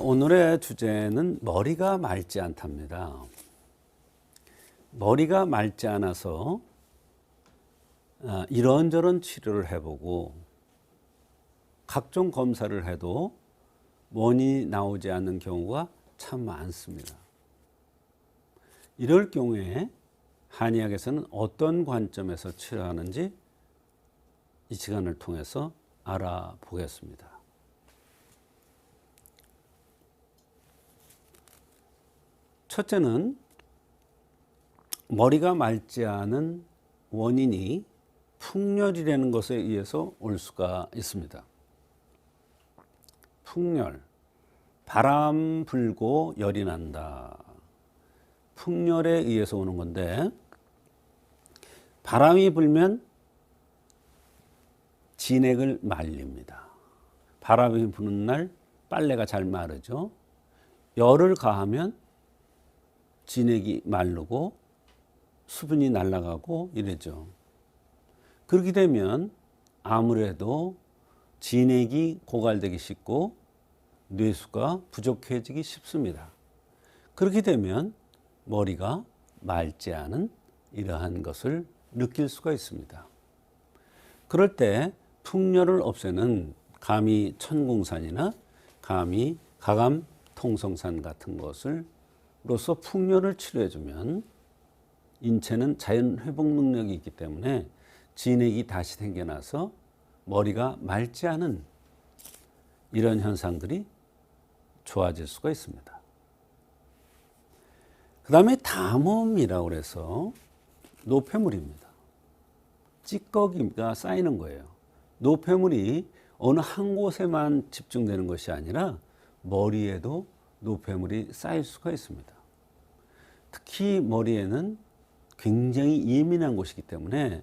오늘의 주제는 머리가 맑지 않답니다. 머리가 맑지 않아서 이런저런 치료를 해보고 각종 검사를 해도 원인이 나오지 않는 경우가 참 많습니다. 이럴 경우에 한의학에서는 어떤 관점에서 치료하는지 이 시간을 통해서 알아보겠습니다. 첫째는 머리가 맑지 않은 원인이 풍열이라는 것에 의해서 올 수가 있습니다. 풍열, 바람 불고 열이 난다. 풍열에 의해서 오는 건데, 바람이 불면 진액을 말립니다. 바람이 부는 날 빨래가 잘 마르죠. 열을 가하면 진액이 마르고 수분이 날아가고 이러죠. 그렇게 되면 아무래도 진액이 고갈되기 쉽고 뇌수가 부족해지기 쉽습니다. 그렇게 되면 머리가 맑지 않은 이러한 것을 느낄 수가 있습니다. 그럴 때 풍열을 없애는 감히 천궁산이나 감히 가감통성산 같은 것을 로서 풍열을 치료해주면 인체는 자연 회복 능력이 있기 때문에 진액이 다시 생겨나서 머리가 맑지 않은 이런 현상들이 좋아질 수가 있습니다. 그 다음에 담음이라고 해서 노폐물입니다. 찌꺼기가 쌓이는 거예요. 노폐물이 어느 한 곳에만 집중되는 것이 아니라 머리에도 노폐물이 쌓일 수가 있습니다. 특히 머리에는 굉장히 예민한 곳이기 때문에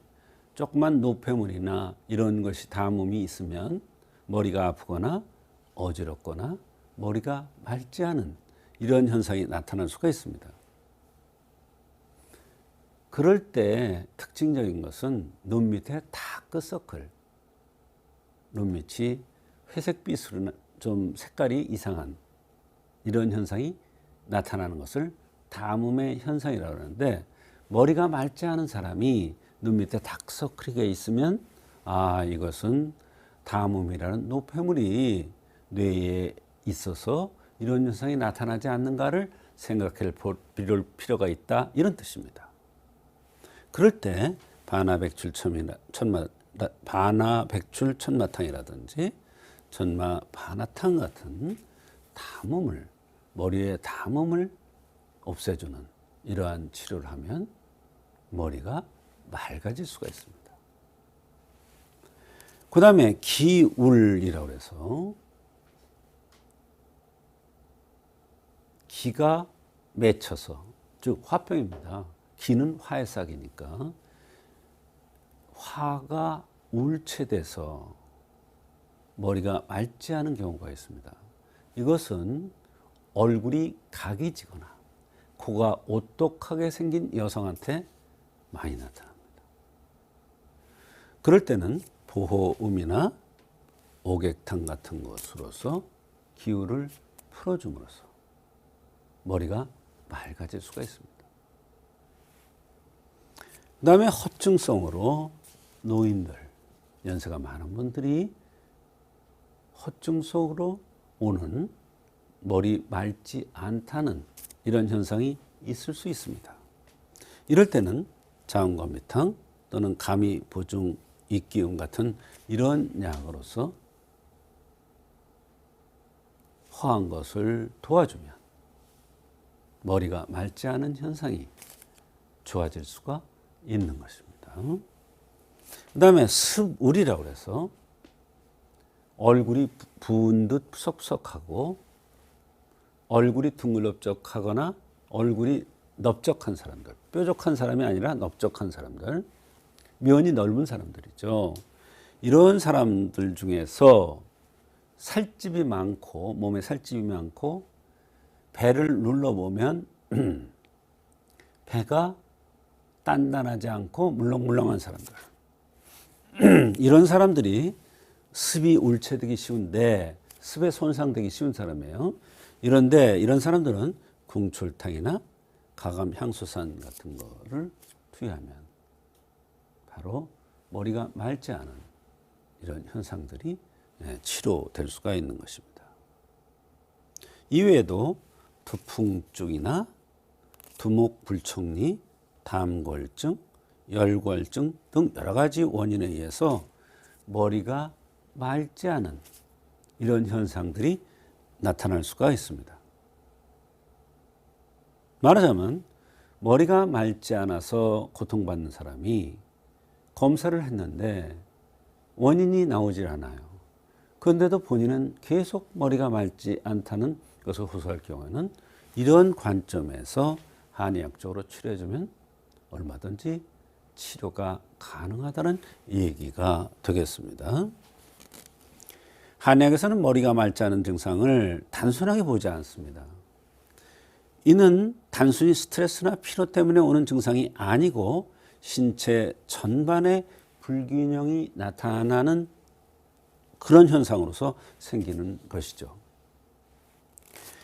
조그만 노폐물이나 이런 것이 담음이 있으면 머리가 아프거나 어지럽거나 머리가 맑지 않은 이런 현상이 나타날 수가 있습니다. 그럴 때 특징적인 것은 눈 밑에 다크서클, 눈 밑이 회색빛으로 좀 색깔이 이상한 이런 현상이 나타나는 것을 담음의 현상이라고 하는데, 머리가 맑지 않은 사람이 눈 밑에 다크서클이 있으면 이것은 담음이라는 노폐물이 뇌에 있어서 이런 현상이 나타나지 않는가를 생각해 볼 필요가 있다, 이런 뜻입니다. 그럴 때 반하백출 천마탕이라든지 전마 반하탕 같은 담음을, 머리의 담음을 없애주는 이러한 치료를 하면 머리가 맑아질 수가 있습니다. 그 다음에 기울이라고 해서 기가 맺혀서, 즉 화병입니다. 기는 화의 싹이니까 화가 울체돼서 머리가 맑지 않은 경우가 있습니다. 이것은 얼굴이 각이 지거나 코가 오똑하게 생긴 여성한테 많이 나타납니다. 그럴 때는 보호음이나 오객탕 같은 것으로서 기울을 풀어줌으로써 머리가 맑아질 수가 있습니다. 그 다음에 허증성으로 노인들, 연세가 많은 분들이 허증성으로 오는 머리 맑지 않다는 이런 현상이 있을 수 있습니다. 이럴 때는 자운건비탕 또는 감이 보중 익기운 같은 이런 약으로서 허한 것을 도와주면 머리가 맑지 않은 현상이 좋아질 수가 있는 것입니다. 그 다음에 습울이라고 해서 얼굴이 부은 듯 푸석푸석하고 얼굴이 둥글럽적하거나 얼굴이 넓적한 사람들, 뾰족한 사람이 아니라 넓적한 사람들, 면이 넓은 사람들이죠. 이런 사람들 중에서 살집이 많고 몸에 살집이 많고 배를 눌러보면 배가 단단하지 않고 물렁물렁한 사람들. 이런 사람들이 습이 울체되기 쉬운데 습에 손상되기 쉬운 사람이에요. 이런데 이런 사람들은 궁출탕이나 가감 향수산 같은 거를 투여하면 바로 머리가 맑지 않은 이런 현상들이 치료될 수가 있는 것입니다. 이외에도 두풍증이나 두목불청리, 담골증, 열골증 등 여러 가지 원인에 의해서 머리가 맑지 않은 이런 현상들이 나타날 수가 있습니다. 말하자면 머리가 맑지 않아서 고통받는 사람이 검사를 했는데 원인이 나오질 않아요. 그런데도 본인은 계속 머리가 맑지 않다는 것을 호소할 경우에는 이런 관점에서 한의학적으로 치료해주면 얼마든지 치료가 가능하다는 얘기가 되겠습니다. 한의학에서는 머리가 맑지 않은 증상을 단순하게 보지 않습니다. 이는 단순히 스트레스나 피로 때문에 오는 증상이 아니고 신체 전반의 불균형이 나타나는 그런 현상으로서 생기는 것이죠.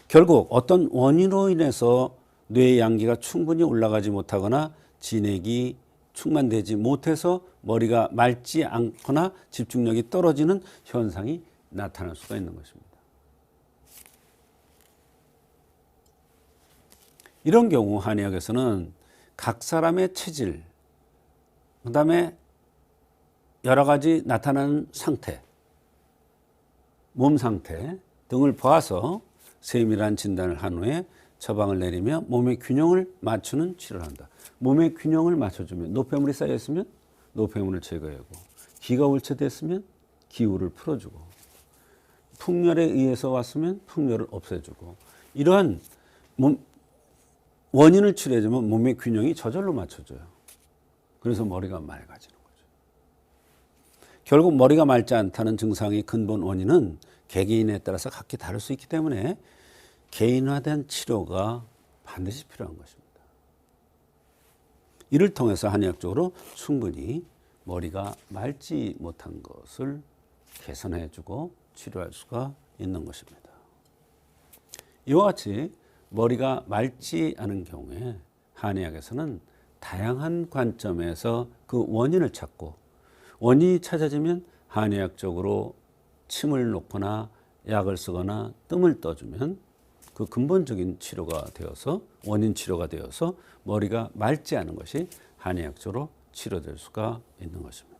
결국 어떤 원인으로 인해서 뇌의 양기가 충분히 올라가지 못하거나 진액이 충만되지 못해서 머리가 맑지 않거나 집중력이 떨어지는 현상이 나타날 수가 있는 것입니다. 이런 경우 한의학에서는 각 사람의 체질, 그 다음에 여러 가지 나타나는 상태, 몸 상태 등을 봐서 세밀한 진단을 한 후에 처방을 내리며 몸의 균형을 맞추는 치료를 한다. 몸의 균형을 맞춰주면 노폐물이 쌓여있으면 노폐물을 제거하고 기가 울체됐으면 기울을 풀어주고 풍열에 의해서 왔으면 풍열을 없애주고 이러한 원인을 치료해주면 몸의 균형이 저절로 맞춰져요. 그래서 머리가 맑아지는 거죠. 결국 머리가 맑지 않다는 증상의 근본 원인은 개개인에 따라서 각기 다를 수 있기 때문에 개인화된 치료가 반드시 필요한 것입니다. 이를 통해서 한의학적으로 충분히 머리가 맑지 못한 것을 개선해주고 치료할 수가 있는 것입니다. 이와 같이 머리가 맑지 않은 경우에 한의학에서는 다양한 관점에서 그 원인을 찾고 원인이 찾아지면 한의학적으로 침을 놓거나 약을 쓰거나 뜸을 떠주면 그 근본적인 치료가 되어서 원인 치료가 되어서 머리가 맑지 않은 것이 한의학적으로 치료될 수가 있는 것입니다.